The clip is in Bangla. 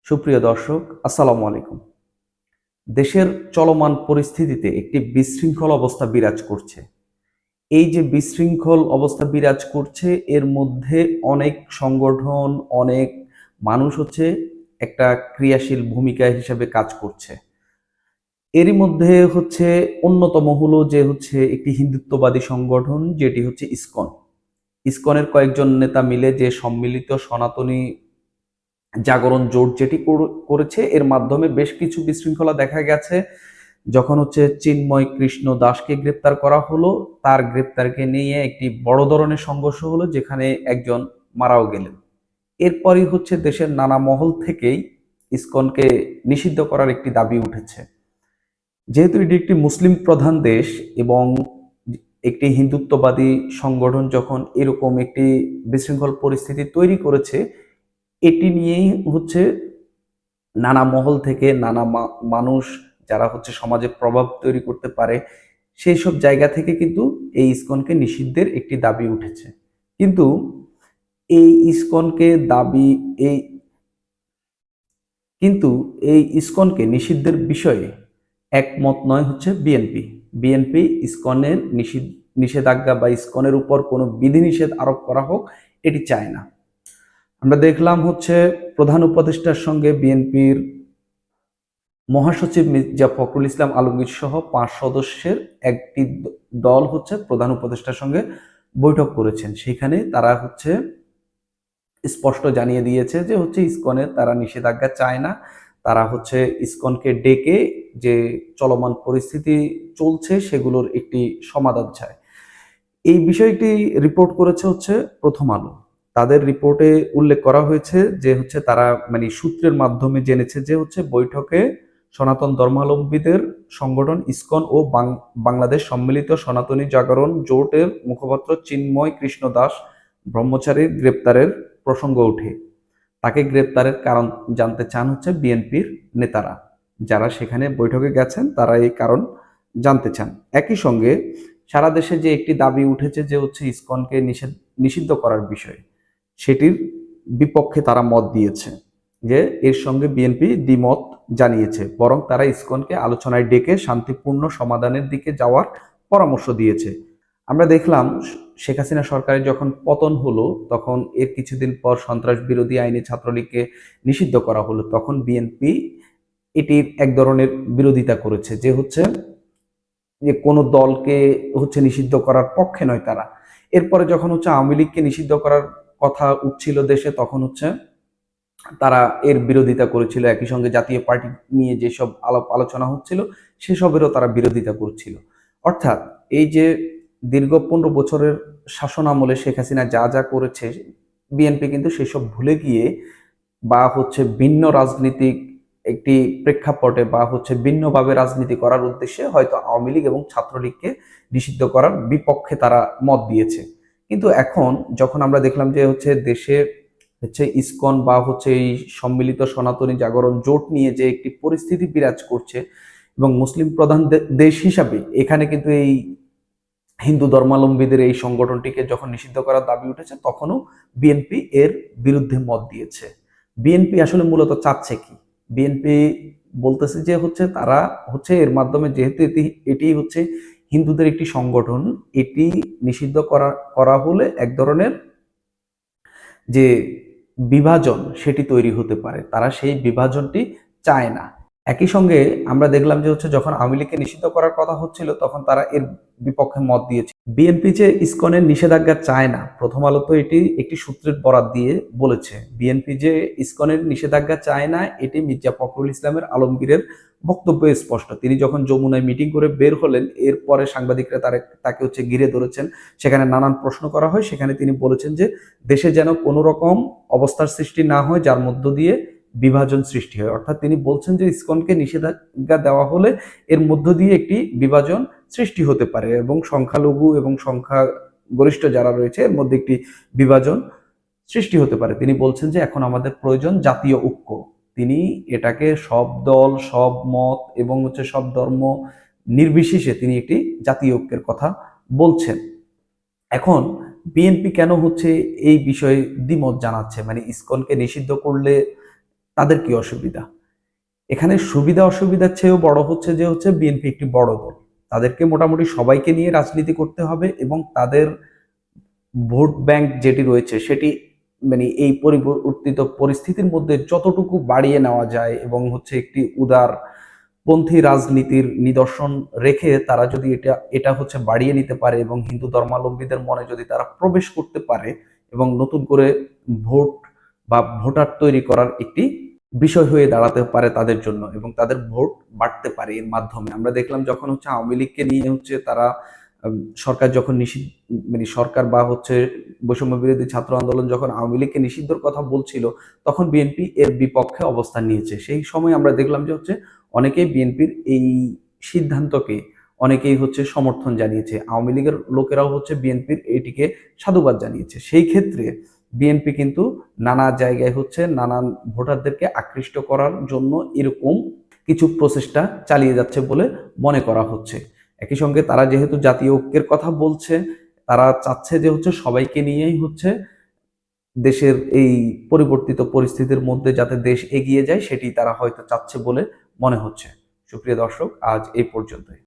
সুপ্রিয় দর্শক, আসসালামু আলাইকুম। দেশের চলমান পরিস্থিতিতে একটি বিশৃঙ্খল অবস্থা বিরাজ করছে। এই যে বিশৃঙ্খল অবস্থা বিরাজ করছে, এর মধ্যে অনেক সংগঠন, অনেক মানুষ একটা ক্রিয়াশীল ভূমিকা হিসেবে কাজ করছে। এরই মধ্যে অন্যতম হলো যে একটি হিন্দুত্ববাদী সংগঠন, যেটি ইসকন। ইসকনের কয়েকজন নেতা মিলে যে সম্মিলিত সনাতনী জাগরণ জোট যেটি করেছে, এর মাধ্যমে বেশ কিছু বিশৃঙ্খলা দেখা গেছে। যখন চিন্ময় কৃষ্ণ দাসকে গ্রেপ্তার করা হলো, তার গ্রেপ্তারকে নিয়ে একটি বড় ধরনের সংঘর্ষ হলো, যেখানে একজন মারাও গেলেন। এরপরই দেশের নানা মহল থেকেই ইসকনকে নিষিদ্ধ করার একটি দাবি উঠেছে। যেহেতু এটি একটি মুসলিম প্রধান দেশ এবং একটি হিন্দুত্ববাদী সংগঠন যখন এরকম একটি বিশৃঙ্খল পরিস্থিতি তৈরি করেছে, এটি নিয়েই নানা মহল থেকে নানা মানুষ যারা সমাজে প্রভাব তৈরি করতে পারে, সেই সব জায়গা থেকে কিন্তু এই ইসকনকে নিষিদ্ধের একটি দাবি উঠেছে। কিন্তু এই ইসকনকে দাবি এই কিন্তু এই ইসকনকে নিষিদ্ধের বিষয়ে একমত নয় বিএনপি। বিএনপি ইসকনের নিষেধাজ্ঞা বা ইসকনের উপর কোনো বিধিনিষেধ আরোপ করা হোক, এটি চায় না। আমরা দেখলাম প্রধান উপদেষ্টার সঙ্গে বিএনপির মহাসচিব মির্জা ফখরুল ইসলাম আলমগীর সহ 5 সদস্যের একটি দল প্রধান উপদেষ্টার সঙ্গে বৈঠক করেছেন। সেখানে তারা স্পষ্ট জানিয়ে দিয়েছে যে ইসকনের তারা নিষেধাজ্ঞা চায় না। তারা ইসকনকে ডেকে যে চলমান পরিস্থিতি চলছে সেগুলোর একটি সমাধান চায়। এই বিষয়টি রিপোর্ট করেছে প্রথম আলো। তাদের রিপোর্টে উল্লেখ করা হয়েছে যে তারা সূত্রের মাধ্যমে জেনেছে যে বৈঠকে সনাতন ধর্মাবলম্বীদের সংগঠন ইসকন ও বাংলাদেশ সম্মিলিত সনাতনী জাগরণ জোটের মুখপাত্র চিন্ময় কৃষ্ণ দাস ব্রহ্মচারীর গ্রেপ্তারের প্রসঙ্গ ওঠে। তাকে গ্রেপ্তারের কারণ জানতে চান বিএনপির নেতারা, যারা সেখানে বৈঠকে গেছেন, তারা এই কারণ জানতে চান। একই সঙ্গে সারা দেশে যে একটি দাবি উঠেছে যে ইসকনকে নিষিদ্ধ করার বিষয়ে, সেটির বিপক্ষে তারা মত দিয়েছে যে এর সঙ্গে বিএনপি দ্বিমত জানিয়েছে, বরং তারা ইসকনকে আলোচনায় ডেকে শান্তিপূর্ণ সমাধানের দিকে যাওয়ার পরামর্শ দিয়েছে। আমরা দেখলাম শেখ হাসিনা সরকারের যখন পতন হলো, তখন এর কিছুদিন পর সন্ত্রাস বিরোধী আইনে ছাত্রলীগকে নিষিদ্ধ করা হলো। তখন বিএনপি এটির এক ধরনের বিরোধিতা করেছে যে যে কোনো দলকে নিষিদ্ধ করার পক্ষে নয় তারা। এরপরে যখন আওয়ামী লীগকে নিষিদ্ধ করার কথা উঠছিল দেশে, তখন তারা এর বিরোধিতা করেছিল। একই সঙ্গে জাতীয় পার্টি নিয়ে যেসব আলোচনা হচ্ছিল, সেসবেরও তারা বিরোধিতা করছিল। অর্থাৎ এই যে দীর্ঘ 15 বছরের শাসন আমলে শেখ হাসিনা যা যা করেছে, বিএনপি কিন্তু সেসব ভুলে গিয়ে বা ভিন্ন রাজনীতিক একটি প্রেক্ষাপটে বা ভিন্নভাবে রাজনীতি করার উদ্দেশ্যে হয়তো আওয়ামী লীগ এবং ছাত্রলীগকে নিষিদ্ধ করার বিপক্ষে তারা মত দিয়েছে। কিন্তু এখন যখন আমরা দেখলাম যে দেশে ইসকন বা এই সম্মিলিত সনাতনী জাগরণ জোট নিয়ে যে একটি পরিস্থিতি বিরাজ করছে এবং মুসলিম প্রধান দেশ হিসাবে এখানে কিন্তু এই হিন্দু ধর্মাবলম্বীদের এই সংগঠনটিকে যখন নিষিদ্ধ করার দাবি উঠেছে, তখনও বিএনপি এর বিরুদ্ধে মত দিয়েছে। বিএনপি আসলে মূলত চাচ্ছে কি? বিএনপি বলতেছে যে তারা এর মাধ্যমে, যেহেতু এটি হিন্দুদের একটি সংগঠন, এটি নিষিদ্ধ করা হলে এক ধরনের যে বিভাজন সেটি তৈরি হতে পারে। তারা সেই বিভাজনটি চায় না। একই সঙ্গে আমরা দেখলাম যে যখন আওয়ামী লীগকে নিষিদ্ধ করার কথা হচ্ছিল, তখন তারা এর বিপক্ষে মত দিয়েছে। বিএনপি যে ইসকনের নিষেধাজ্ঞা চায় না, প্রথম আলো তো এটি একটি সূত্রের বরাত দিয়ে বলেছে। বিএনপি যে ইসকনের নিষেধাজ্ঞা চায় না, এটি মির্জা ফখরুল ইসলামের আলমগীরের বক্তব্য স্পষ্ট। তিনি যখন যমুনায় মিটিং করে বের হলেন, এরপরে সাংবাদিকরা তাকে ঘিরে ধরেছেন। সেখানে নানান প্রশ্ন করা হয়। সেখানে তিনি বলেছেন যে দেশে যেন কোনো রকম অবস্থার সৃষ্টি না হয় যার মধ্য দিয়ে বিভাজন সৃষ্টি হয়। অর্থাৎ তিনি বলছেন যে ইসকনকে নিষেধাজ্ঞা দেওয়া হলে এর মধ্য দিয়ে একটি বিভাজন সৃষ্টি হতে পারে এবং সংখ্যালঘু এবং সংখ্যাগরিষ্ঠ যারা রয়েছে এর মধ্যে একটি বিভাজন সৃষ্টি হতে পারে। তিনি বলছেন যে এখন আমাদের প্রয়োজন জাতীয় ঐক্য। তিনি এটাকে সব দল, সব মত এবং সব ধর্ম নির্বিশেষে তিনি একটি জাতীয় ঐক্যের কথা বলছেন। এখন বিএনপি কেন এই বিষয়ে দ্বিমত জানাচ্ছে? ইসকনকে নিষিদ্ধ করলে তাদের কি অসুবিধা? এখানে সুবিধা অসুবিধার চেয়েও বড় হচ্ছে যে বিএনপি একটি বড় দল। তাদেরকে মোটামুটি সবাইকে নিয়ে রাজনীতি করতে হবে এবং তাদের ভোট ব্যাংক যেটি রয়েছে সেটি মানে এই পরিবর্তিত পরিস্থিতির মধ্যে যতটুকু বাড়িয়ে নেওয়া যায় এবং একটি উদারপন্থী রাজনীতির নিদর্শন রেখে তারা যদি এটা বাড়িয়ে নিতে পারে এবং হিন্দু ধর্মাবলম্বীদের মনে যদি তারা প্রবেশ করতে পারে এবং নতুন করে ভোট বা ভোটার তৈরি করার একটি বিষয় হয়ে দাঁড়াতে পারে তাদের জন্য এবং তাদের ভোট বাড়তে পারে এর মাধ্যমে। আমরা দেখলাম যখন আওয়ামী লীগকে নিয়ে তারা সরকার যখন নিষিদ্ধ মানে সরকার বা বৈষম্য বিরোধী ছাত্র আন্দোলন যখন আওয়ামী লীগকে নিষিদ্ধর কথা বলছিল তখন বিএনপি এর বিপক্ষে অবস্থান নিয়েছে। সেই সময় আমরা দেখলাম যে অনেকেই বিএনপির এই সিদ্ধান্তকে অনেকেই সমর্থন জানিয়েছে। আওয়ামী লীগের লোকেরাও বিএনপির এটিকে সাধুবাদ জানিয়েছে। সেই ক্ষেত্রে বিএনপি কিন্তু নানা জায়গায় নানান ভোটারদেরকে আকৃষ্ট করার জন্য এরকম কিছু প্রচেষ্টা চালিয়ে যাচ্ছে বলে মনে করা হচ্ছে। একই সঙ্গে তারা যেহেতু জাতীয় ঐক্যের কথা বলছে, তারা চাচ্ছে যে সবাইকে নিয়েই দেশের এই পরিবর্তিত পরিস্থিতির মধ্যে যাতে দেশ এগিয়ে যায় সেটি তারা হয়তো চাচ্ছে বলে মনে হচ্ছে। সুপ্রিয় দর্শক, আজ এই পর্যন্তই।